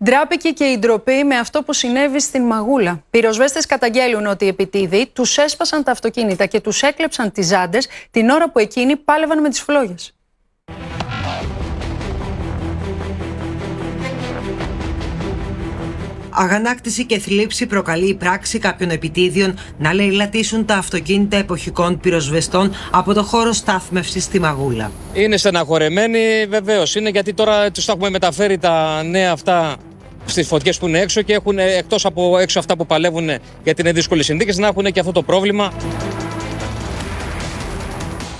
Ντράπηκε και η ντροπή με αυτό που συνέβη στην Μαγούλα. Πυροσβέστες καταγγέλουν ότι οι επιτίδιοι τους έσπασαν τα αυτοκίνητα και τους έκλεψαν τις ζάντες την ώρα που εκείνοι πάλευαν με τις φλόγες. Αγανάκτηση και θλίψη προκαλεί η πράξη κάποιων επιτίδιων να λαιλατίσουν τα αυτοκίνητα εποχικών πυροσβεστών από το χώρο στάθμευσης στη Μαγούλα. Είναι στεναχωρεμένοι, βεβαίως είναι, γιατί τώρα τους τα έχουμε μεταφέρει τα νέα αυτά στις φωτιές που είναι έξω και έχουν, εκτός από έξω αυτά που παλεύουν γιατί είναι δύσκολες συνθήκες, να έχουν και αυτό το πρόβλημα.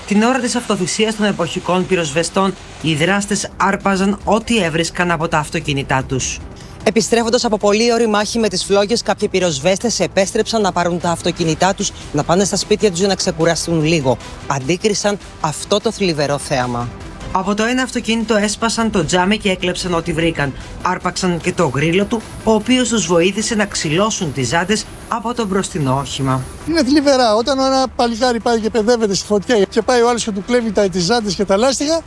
Την ώρα της αυτοθυσίας των εποχικών πυροσβεστών, οι δράστες άρπαζαν ό,τι έβρισκαν από τα αυτοκίνητά τους. Επιστρέφοντας από πολύ ώρη μάχη με τις φλόγες, κάποιοι πυροσβέστες επέστρεψαν να πάρουν τα αυτοκίνητά τους, να πάνε στα σπίτια τους για να ξεκουραστούν λίγο. Αντίκρισαν αυτό το θλιβερό θέαμα. Από το ένα αυτοκίνητο έσπασαν το τζάμι και έκλεψαν ό,τι βρήκαν. Άρπαξαν και το γρίλο του, ο οποίος τους βοήθησε να ξυλώσουν τις ζάντες από το μπροστινό όχημα. Είναι θλιβερά. Όταν ένα παλικάρι πάει και παιδεύεται στη φωτιά και πάει ο άλλος και του κλέβει τις ζάντες και τα λάστιχα,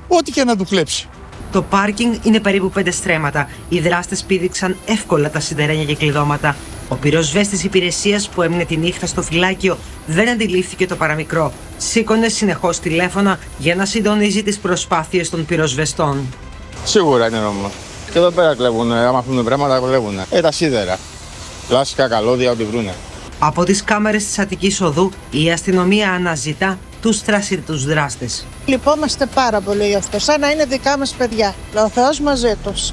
ό,τι και να του κλέψει. Το πάρκινγκ είναι περίπου 5 στρέμματα. Οι δράστες πήδηξαν εύκολα τα σιδερένια και κλειδώματα. Ο πυροσβέστης υπηρεσίας που έμεινε τη νύχτα στο φυλάκιο δεν αντιλήφθηκε το παραμικρό. Σήκωνε συνεχώς τηλέφωνα για να συντονίζει τις προσπάθειες των πυροσβεστών. Σίγουρα είναι νόμιμο. Και εδώ πέρα κλέβουν, άμα αφήνουν πράγματα, κλέβουν. Τα σίδερα. Λάστιχα, καλώδια, ό,τι βρούνε. Από τις κάμερες της Αττικής Οδού, η αστυνομία αναζητά τους τρασίτους δράστες. Λυπόμαστε πάρα πολύ γι' αυτό, σαν να είναι δικά μας παιδιά. Ο Θεός μαζί τους.